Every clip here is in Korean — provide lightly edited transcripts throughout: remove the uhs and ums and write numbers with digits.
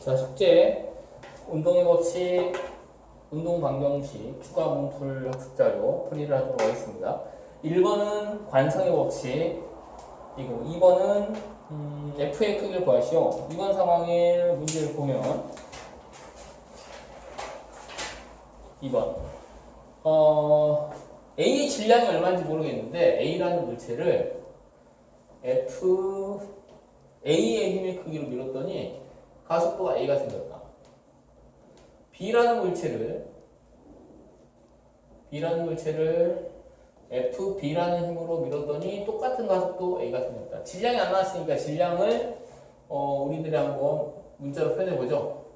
자, 숙제, 운동의 법칙, 운동 방정식, 추가 문풀 학습자료 풀이를 하도록 하겠습니다. 1번은 관성의 법칙이고 2번은 F의 크기를 구하시오. 이번 상황의 문제를 보면 2번 A의 질량이 얼마인지 모르겠는데 A라는 물체를 A의 힘의 크기로 밀었더니 가속도가 A가 생겼다. B라는 물체를 FB라는 힘으로 밀었더니 똑같은 가속도 A가 생겼다. 질량이 안 나왔으니까 질량을 우리들이 한번 문자로 표현해보죠.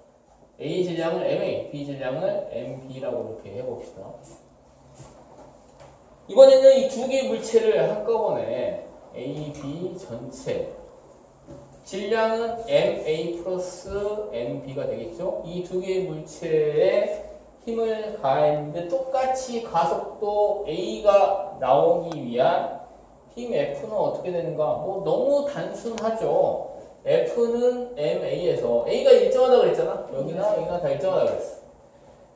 A 질량을 MA, B 질량을 MB라고 이렇게 해봅시다. 이번에는 이 두 개의 물체를 한꺼번에 A, B 전체 질량은 MA 플러스 MB가 되겠죠. 이 두 개의 물체에 힘을 가했는데 똑같이 가속도 A가 나오기 위한 힘 F는 어떻게 되는가? 뭐 너무 단순하죠. F는 MA에서 A가 일정하다고 그랬잖아. 여기나 다 일정하다고 그랬어.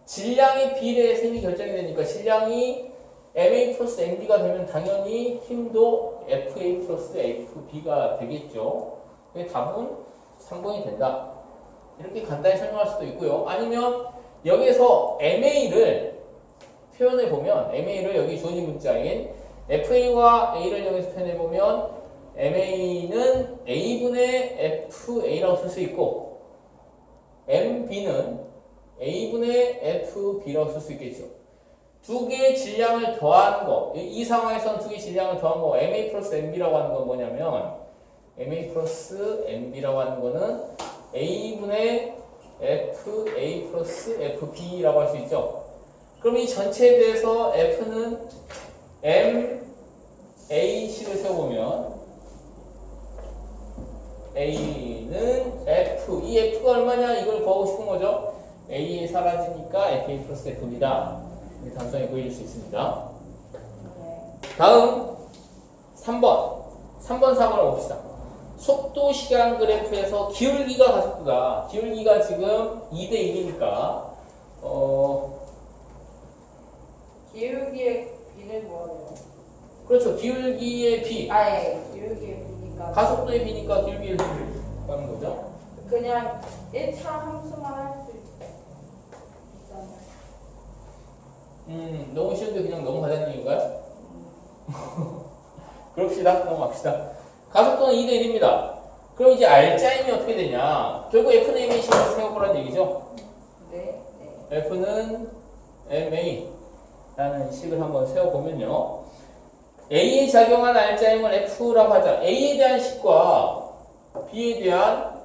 질량의 비례해서 힘이 결정이 되니까 질량이 MA 플러스 MB가 되면 당연히 힘도 FA 플러스 FB가 되겠죠. 답은 3번이 된다. 이렇게 간단히 설명할 수도 있고요. 아니면 여기서 MA를 표현해보면 MA를 여기 주어진 문자인 FA와 A를 여기서 표현해보면 MA는 A분의 FA라고 쓸 수 있고 MB는 A분의 FB라고 쓸 수 있겠죠. 두 개의 질량을 더한 거, 이 상황에서는 두 개의 질량을 더한 거 MA 플러스 MB라고 하는 건 뭐냐면 MA 플러스 MB라고 하는 거는 A분의 FA 플러스 FB라고 할 수 있죠. 그럼 이 전체에 대해서 F는 MAC를 세워보면 A는 F, 이 F가 얼마냐 이걸 구하고 싶은 거죠. A에 사라지니까 FA 플러스 F입니다. 단순하게 보여줄 수 있습니다. 다음 3번 4번을 봅시다. 속도 시간 그래프에서 기울기가 가속도다. 기울기가 지금 2대 1이니까 기울기의 비는 뭐예요? 그렇죠. 기울기의 비. 기울기의 비니까 가속도의 비니까 기울기의 비를 하는 거죠. 그냥 1차 함수만 할 수 있잖아요. 너무 쉬운데 그냥 넘어가자는 얘기인가요? 그럽시다. 넘어갑시다. 가속도는 2대 1입니다. 그럼 이제 R자임이 어떻게 되냐? 결국 F는 MA 식을 세워보라는 얘기죠? 네. F는 MA라는 식을 한번 세워보면요. A에 작용한 R자임을 F라고 하자. A에 대한 식과 B에 대한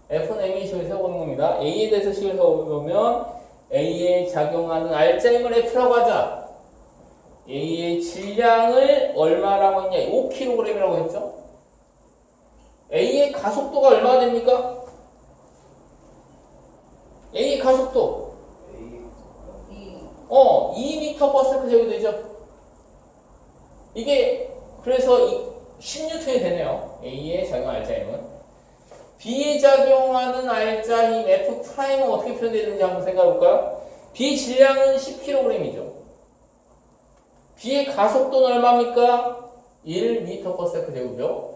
F는 MA 식을 세워보는 겁니다. A에 대해서 식을 세워보면 A에 작용하는 R자임을 F라고 하자. A의 질량을 얼마라고 했냐? 5kg이라고 했죠? A의 가속도가 얼마가 됩니까? A의 가속도 2m/s 제곱이 되죠. 이게 그래서 10N이 되네요. A에 작용한 R자힘은. B에 작용하는 R자힘 F'은 어떻게 표현되는지 한번 생각해 볼까요? B의 질량은 10kg이죠. B의 가속도는 얼마입니까? 1m/s 제곱이요.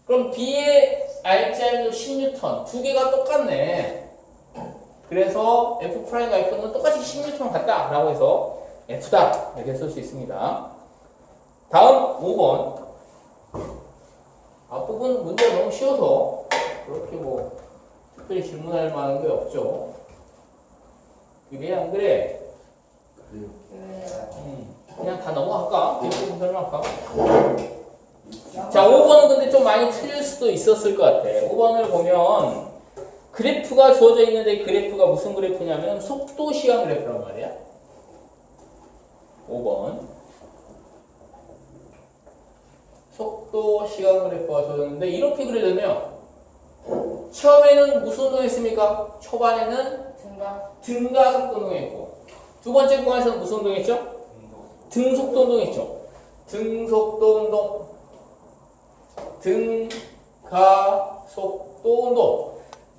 그럼 B의 R자임도 10N. 두 개가 똑같네. 그래서 F'과 F는 똑같이 10N 같다. 라고 해서 F다. 이렇게 쓸 수 있습니다. 다음 5번. 앞부분 문제가 너무 쉬워서 그렇게 뭐 특별히 질문할 만한 게 없죠. 그래 안 그래? 그냥 다 넘어갈까? 계속 설명할까? 자, 5번은 근데 좀 많이 틀릴 수도 있었을 것 같아. 5번을 보면 그래프가 주어져 있는데 그래프가 무슨 그래프냐면 속도 시간 그래프란 말이야. 5번. 속도 시간 그래프가 주어져 있는데 이렇게 그려지면 처음에는 무슨 운동했습니까? 초반에는 등가속도 운동했고 두 번째 구간에서는 무슨 운동했죠? 등속도 운동했죠. 등속도 운동 등가속도 운동.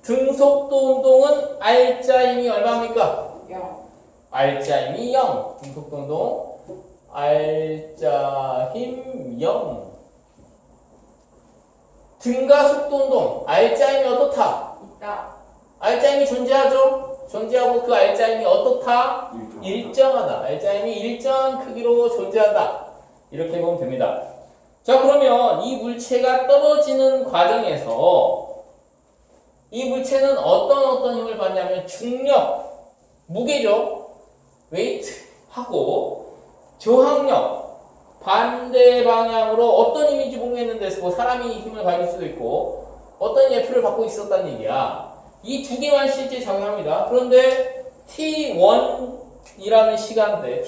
등속도 운동은 R자임이 얼마입니까? 0. R자임이 0. 등속도 운동 R자힘 0. 등가속도 운동 R자임이 어떻다? 있다. R자임이 존재하죠? 존재하고 그 R자임이 어떻다? 일정하다. R자임이 일정한 크기로 존재한다. 이렇게 보면 됩니다. 자, 그러면 이 물체가 떨어지는 과정에서 이 물체는 어떤 힘을 받냐면 중력, 무게죠. 웨이트하고 저항력, 반대 방향으로 어떤 힘인지 모르겠는데 뭐 사람이 힘을 가질 수도 있고 어떤 F를 받고 있었다는 얘기야. 이 두 개만 실제 작용합니다. 그런데 T1이라는 시간대,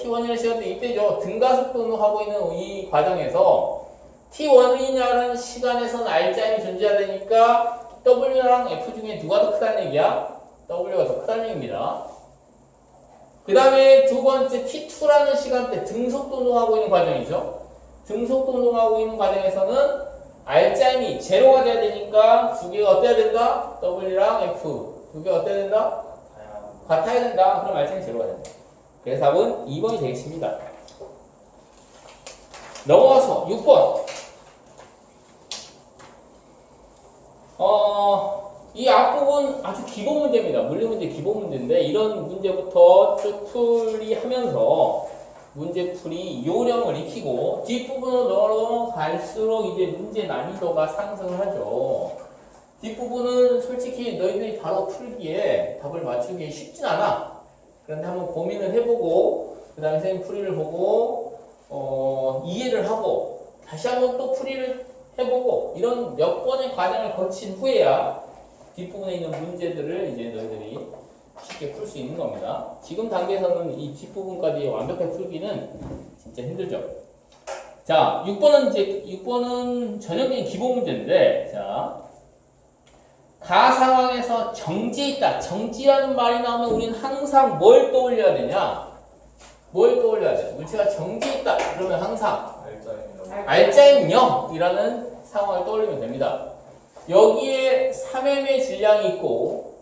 이때죠. 등가속도 운동하고 있는 이 과정에서 T1이라는 시간에서는 R자임이 존재하니까 W랑 F 중에 누가 더 크다는 얘기야? W가 더 크다는 얘기입니다. 그 다음에 두 번째 T2라는 시간대 등속도 운동하고 있는 과정이죠. 등속도 운동하고 있는 과정에서는 R자임이 제로가 돼야 되니까 두 개가 어때야 된다? W랑 F 두 개가 어때야 된다? 같아야 된다. 그럼 R자임이 제로가 된다. 그래서 답은 2번이 되겠습니다. 넘어가서 6번. 이 앞부분 아주 기본 문제입니다. 물리문제 기본 문제인데 이런 문제부터 쭉 풀이하면서 문제풀이 요령을 익히고 뒷부분으로 넘어갈수록 이제 문제 난이도가 상승을 하죠. 뒷부분은 솔직히 너희들이 바로 풀기에 답을 맞추기 쉽진 않아. 그런데 한번 고민을 해보고 그 다음에 선생님 풀이를 보고 이해를 하고 다시 한번 또 풀이를 해보고 이런 몇 번의 과정을 거친 후에야 뒷부분에 있는 문제들을 이제 너희들이 쉽게 풀 수 있는 겁니다. 지금 단계에서는 이 뒷부분까지 완벽하게 풀기는 진짜 힘들죠. 자, 6번은 전형적인 기본 문제인데, 자, 가 상황에서 정지에 있다. 정지라는 말이 나오면 우리는 항상 뭘 떠올려야 되냐? 뭘 떠올려야 돼? 물체가 정지에 있다. 그러면 항상 R자임 0이라는 상황을 떠올리면 됩니다. 여기에 3m의 질량이 있고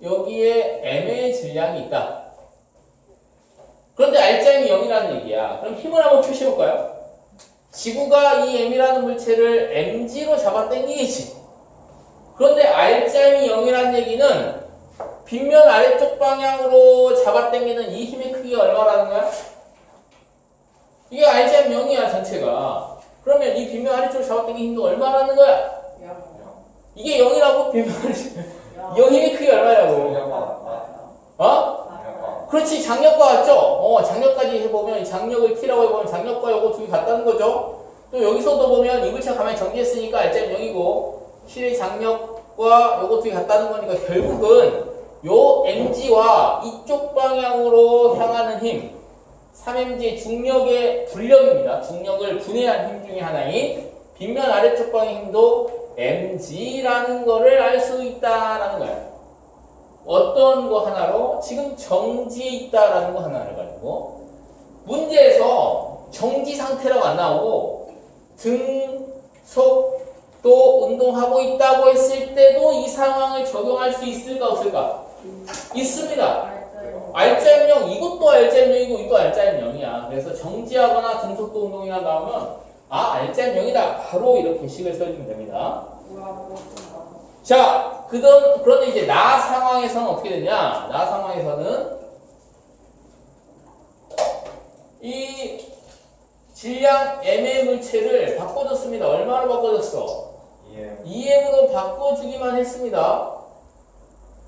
여기에 m의 질량이 있다. 그런데 R자임이 0이라는 얘기야. 그럼 힘을 한번 표시해볼까요? 지구가 이 m이라는 물체를 mg로 잡아당기지. 그런데 R자임이 0이라는 얘기는 빗면 아래쪽 방향으로 잡아당기는 이 힘의 크기가 얼마라는 거야? 이게 R자임 0이야 전체가. 그러면 이 빗면 아래쪽으로 잡아당기는 힘도 얼마라는 거야? 0. 이게 0이라고? 빗면 아래쪽 0 힘의 크기가 얼마냐고. 그렇지, 장력과 같죠? 장력까지 해보면 이 장력을 T라고 해보면 장력과 요거 두 개 같다는 거죠. 또 여기서도 보면 이 물체가 가만히 정지했으니까 R자임 0이고 실의 장력과 요거 두 개 같다는 거니까 결국은 요 mg와 이쪽 방향으로 향하는 힘 3mg의 중력의 분력입니다. 중력을 분해한 힘 중에 하나인 빗면 아래쪽 방향의 힘도 mg라는 거를 알 수 있다라는 거예요. 어떤 거 하나로? 지금 정지에 있다라는 거 하나를 가지고 문제에서 정지 상태라고 안 나오고 등속도 운동하고 있다고 했을 때도 이 상황을 적용할 수 있을까 없을까? 있습니다. R자임 0 이것도 R자임 0이고 이것도 R자임 0이야. 그래서 정지하거나 등속도 운동이나 나오면 R자임 0이다. 바로 이렇게 식을 써주면 됩니다. 자, 그런데 이제 나 상황에서는 어떻게 되냐? 나 상황에서는 이 질량 m의 물체를 바꿔줬습니다. 얼마로 바꿔줬어? 2m으로 바꿔주기만 했습니다.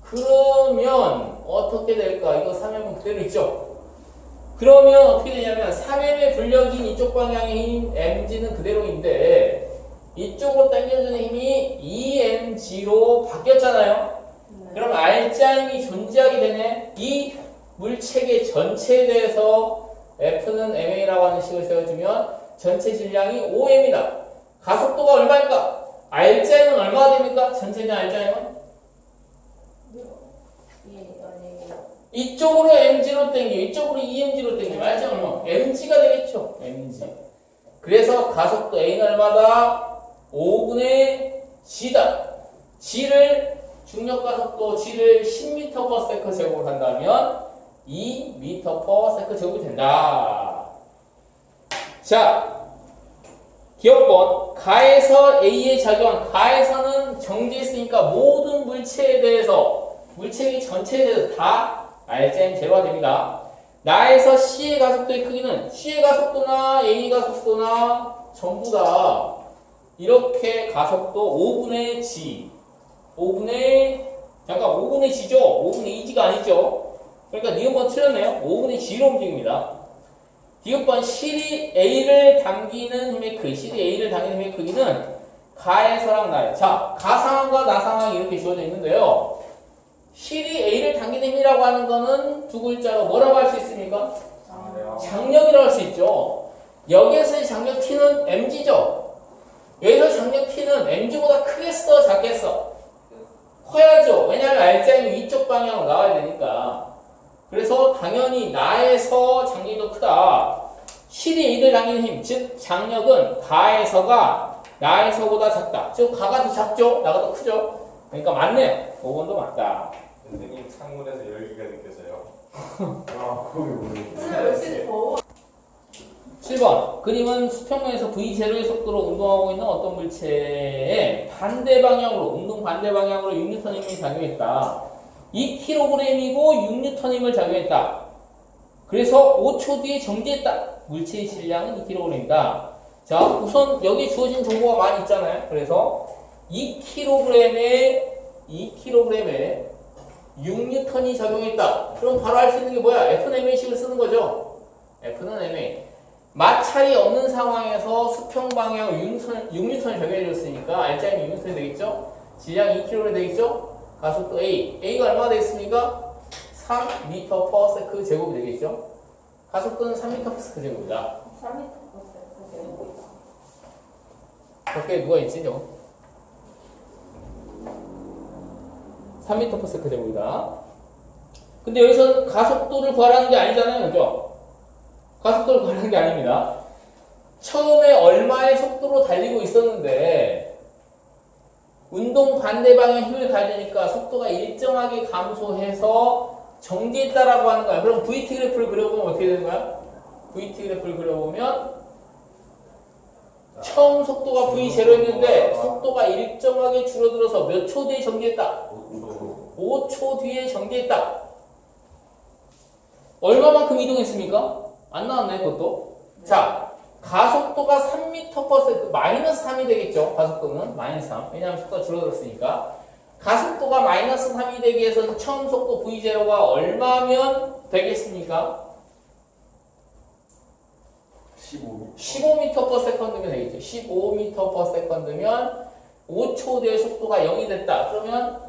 그러면 어떻게 될까? 이거 3m은 그대로 있죠? 그러면 어떻게 되냐면 3m의 분력인 이쪽 방향의 힘 mg는 그대로인데 이쪽으로 당겨주는 힘이 2mg로 바뀌었잖아요. 그럼 R자임이 존재하게 되네. 이 물체계 전체에 대해서 F는 ma라고 하는 식을 세워주면 전체 질량이 5m이다. 가속도가 얼마일까? R자임은 얼마가 됩니까? 전체된 R자임은? 이쪽으로 mg로 당겨, 이쪽으로 2mg로 당기면 R자임은 얼마? mg가 되겠죠. mg. 그래서 가속도 a는 얼마다? 5분의 g다. G를 중력 가속도 G를 10m/s 제곱을 한다면 2m/s 제곱이 된다. 자, 기억번 가에서 A에 작용, 가에서는 정지했으니까 모든 물체에 대해서 물체의 전체에 대해서 다 RCM 제로가 됩니다. 나에서 C의 가속도의 크기는 C의 가속도나 A 가속도나 전부 다 이렇게 가속도 5분의 G 5분의 G죠? 5분의 2G가 아니죠? 그러니까 니은번 틀렸네요. 5분의 G로 움직입니다. 디귿번 실이 A를 당기는 힘의 크기, 실이 A를 당기는 힘의 크기는 가에서랑 나에. 자, 가 상황과 나 상황이 이렇게 주어져 있는데요. 실이 A를 당기는 힘이라고 하는 거는 두 글자로 뭐라고 할 수 있습니까? 장력이라고 할 수 있죠. 여기에서의 장력 T는 mg죠. 여기서 장력 T는 mg보다 크겠어, 작겠어? 커야죠. 왜냐하면 R자는 위쪽 방향으로 나와야 되니까. 그래서 당연히 나에서 장력이 더 크다. 실이 A를 당기는 힘, 즉 장력은 가에서가 나에서보다 작다. 즉 가가 더 작죠, 나가 더 크죠. 그러니까 맞네요. 5번도 맞다. 선생님 창문에서 열기가 느껴져요. 아, 그게 뭐예요? 근데 왜 이렇게 더워? 7번 그림은 수평면에서 V0의 속도로 운동하고 있는 어떤 물체에 반대 방향으로 운동 반대 방향으로 6N 힘이 작용했다. 2kg이고 6N 힘을 작용했다. 그래서 5초 뒤에 정지했다. 물체의 질량은 2kg이다. 자, 우선 여기 주어진 정보가 많이 있잖아요. 그래서 2kg에 6N이 작용했다. 그럼 바로 알 수 있는 게 뭐야? F는 MA식을 쓰는 거죠. F는 MA. 마찰이 없는 상황에서 수평 방향 6N을 적용해 줬으니까 R자임이 6N이 되겠죠? 질량 2kg이 되겠죠? 가속도 A. A가 얼마나 되겠습니까? 3m/s 제곱이 되겠죠? 가속도는 3m/s 제곱이다. 3m 밖에 누가 있지, 저거? 3m/s 제곱이다. 근데 여기서 가속도를 구하라는 게 아니잖아요, 그죠? 가속도를 구하는 게 아닙니다. 처음에 얼마의 속도로 달리고 있었는데 운동 반대 방향 힘을 가야 되니까 속도가 일정하게 감소해서 정지했다라고 하는 거야. 그럼 VT 그래프를 그려보면 어떻게 되는 거야? VT 그래프를 그려보면 처음 속도가 V0였는데 속도가 일정하게 줄어들어서 몇 초 뒤에 정지했다? 5초 뒤에 정지했다. 얼마만큼 이동했습니까? 안 나왔네, 그것도. 자, 가속도가 3m/s, 마이너스 3이 되겠죠. 가속도는 마이너스 3. 왜냐하면 속도가 줄어들었으니까. 가속도가 마이너스 3이 되기 위해서는 처음 속도 V0가 얼마면 되겠습니까? 15m/s면 되겠죠. 15m/s면 5초 뒤에 속도가 0이 됐다. 그러면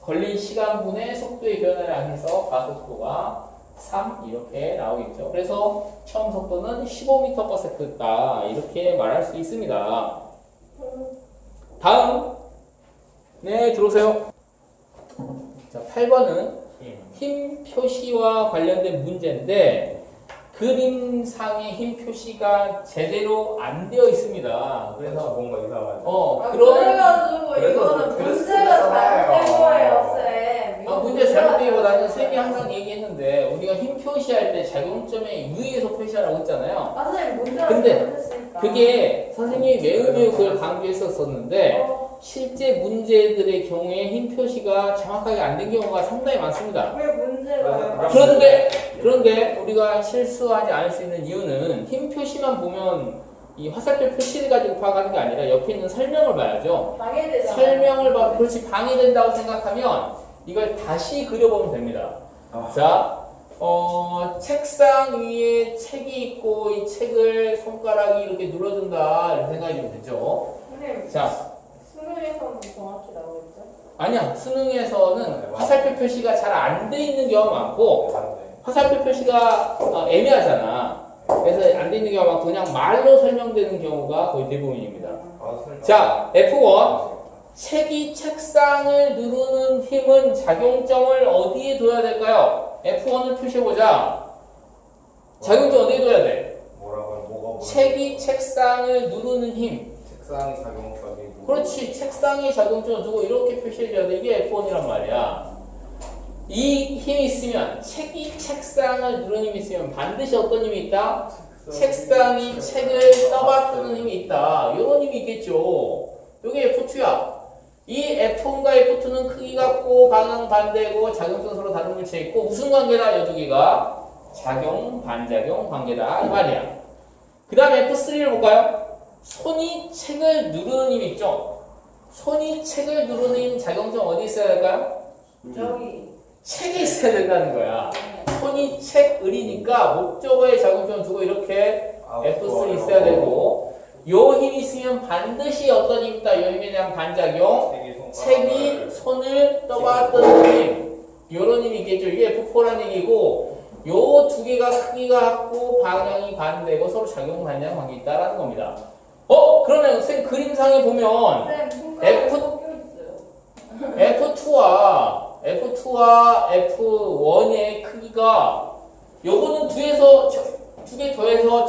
걸린 시간분의 속도의 변화를 해서 가속도가 3 이렇게 나오겠죠. 그래서 처음 속도는 15m/s다 이렇게 말할 수 있습니다. 다음 네 들어오세요. 자 8번은 힘 표시와 관련된 문제인데 그림상의 힘 표시가 제대로 안 되어 있습니다. 그래서 뭔가 이상하죠. 그래가지고 그래서 이거는 그래서 문제가 잘못된 그랬잖아요. 거예요, 쌤. 문제 잘못되기보다는 쌤이 항상 얘기했는데 우리가 힘 표시할 때 작용점의 유의에서 표시하라고 했잖아요. 아, 선생님 문제가 근데 잘못했으니까. 그게 선생님이 매우 그걸 강조했었었는데 실제 문제들의 경우에 힘 표시가 정확하게 안 된 경우가 상당히 많습니다. 왜 문제가 그런데 우리가 실수하지 않을 수 있는 이유는 힘 표시만 보면 이 화살표 표시를 가지고 파악하는 게 아니라 옆에 있는 설명을 봐야죠. 방해되잖아요. 설명을 봐도 그렇지 방해된다고 생각하면 이걸 다시 그려보면 됩니다. 자, 책상 위에 책이 있고 이 책을 손가락이 이렇게 눌러준다 이렇게 생각이 좀 되죠. 선생님, 자, 수능에서는 정확히 나오겠죠? 아니야. 수능에서는 화살표 표시가 잘 안 돼 있는 경우가 많고 맞네. 화살표 표시가 애매하잖아. 그래서 안 돼 있는 경우가 많고 그냥 말로 설명되는 경우가 거의 대부분입니다. 자, F1. 책이 책상을 누르는 힘은 작용점을 어디에 둬야 될까요? F1을 표시해보자. 작용점 어디에 둬야 돼? 뭐라고요? 뭐가 책이 책상을 누르는 힘. 책상이 작용점이고 그렇지. 책상에 자경점을 두고 이렇게 표시해줘야 돼. 이게 F1이란 말이야. 이 힘이 있으면 책이 책상을 누르는 힘이 있으면 반드시 어떤 힘이 있다? 책상이 책을 떠받드는 힘이 있다. 이런 힘이 있겠죠. 이게 F2야. 이 F1과 F2는 크기 같고 방향 반대고 작용성 서로 다른 물체에 있고 무슨 관계다? 이 두 개가 작용 반작용 관계다 이 말이야. 그 다음에 F3를 볼까요? 손이 책을 누르는 힘이 있죠. 손이 책을 누르는 힘 작용점 어디 있어야 될까요? 저기. 책에 있어야 된다는 거야. 손이 책을이니까 목적어에 작용점 두고 이렇게 F3 있어야 되고 요 힘이 있으면 반드시 어떤 힘이 있다. 요 힘에 대한 반작용 책이 손을 떠받드는 힘 요런 힘이 있겠죠. 이게 F4라는 얘기고 요 두 개가 크기가 같고 방향이 반대고 서로 작용 반작 관계 있다라는 겁니다. 그러면 선생님 그림상에 보면 F2와 F1의 크기가 요거는 두 개 더해서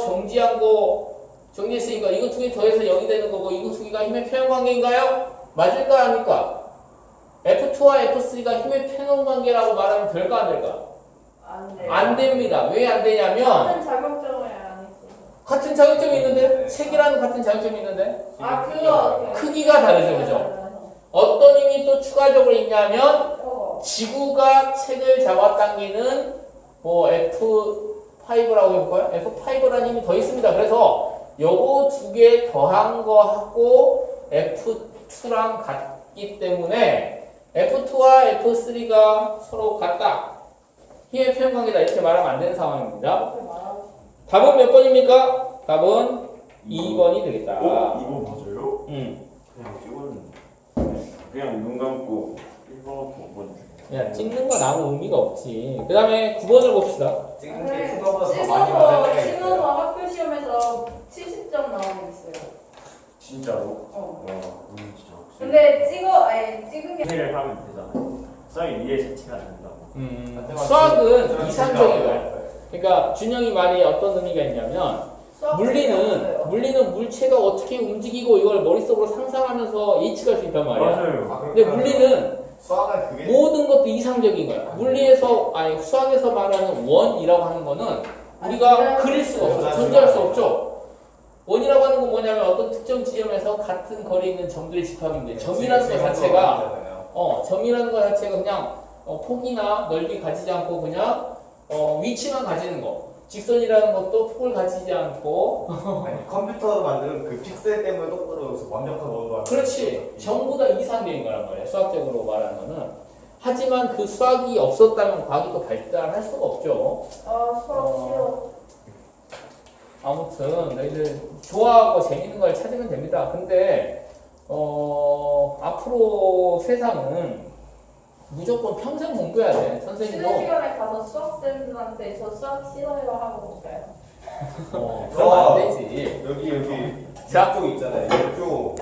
정지했으니까 이거 두 개 더해서 0이 되는 거고 이거 두 개가 힘의 표현 관계인가요? 맞을까 아닐까? F2와 F3가 힘의 표현 관계라고 말하면 될까 안 될까? 안 돼. 안 됩니다. 왜 안 되냐면 같은 작용점을 안 했어. 같은 작용점이 있는데 책이라는 같은 작용점이 있는데 아 그거. 크기가 다르죠, 그죠? 어떤 힘이 또 추가적으로 있냐면 지구가 책을 잡아당기는 뭐 F5라고 해볼까요? F5라는 힘이 더 있습니다. 그래서 요거 두 개 더한 거하고 F2랑 같기 때문에 F2와 F3가 서로 같다. 힘의 표현 관계다. 이렇게 말하면 안 되는 상황입니다. 답은 몇 번입니까? 답은 2번이 되겠다. 이거 맞아요? 그냥 그냥 눈 감고 1번부터 5번 찍는 건 아무 의미가 없지. 그 다음에 9번을 봅시다. 찍는 게 그거보다 더 많이 맞을 때가 찍어서 있어요. 학교 시험에서 70점 나오고 있어요. 진짜로? 어. 진짜 근데 찍은 게 회를 하면 되잖아요. 썰이 이해 자체가 안 된다고. 수학은 이상적인 거야. 그러니까 준영이 말이 어떤 의미가 있냐면 물리는 물체가 어떻게 움직이고 이걸 머릿속으로 상상하면서 예측할 수 있단 말이야. 맞아요. 근데 물리는 수학은 그게 모든 것도 이상적인 거야. 수학에서 말하는 원이라고 하는 거는 우리가 그릴 수가 없어. 존재할 수 없죠. 원이라고 하는 건 뭐냐면 어떤 특정 지점에서 같은 거리에 있는 점들의 집합인데 점이라는 것 자체가 그냥 폭이나 넓이 가지지 않고 그냥 위치만 가지는 거. 직선이라는 것도 폭을 가지지 않고 아니, 컴퓨터로 만드는 그 픽셀 때문에 똑바로 완벽한 원도 그렇지. 전부 다 이상적인 거란 말이야. 수학적으로 말하는 거는. 하지만 그 수학이 없었다면 과학이 또 발달할 수가 없죠. 수학 싫어. 아무튼 너희들 좋아하고 재밌는 걸 찾으면 됩니다. 근데 앞으로 세상은 무조건 평생 공부해야 돼. 쉬는 선생님도 시간에 가서 수학생들한테 저 수학 싫어요 하고 올까요? 그러면 안 되지. 여기 자. 이쪽 있잖아요. 이쪽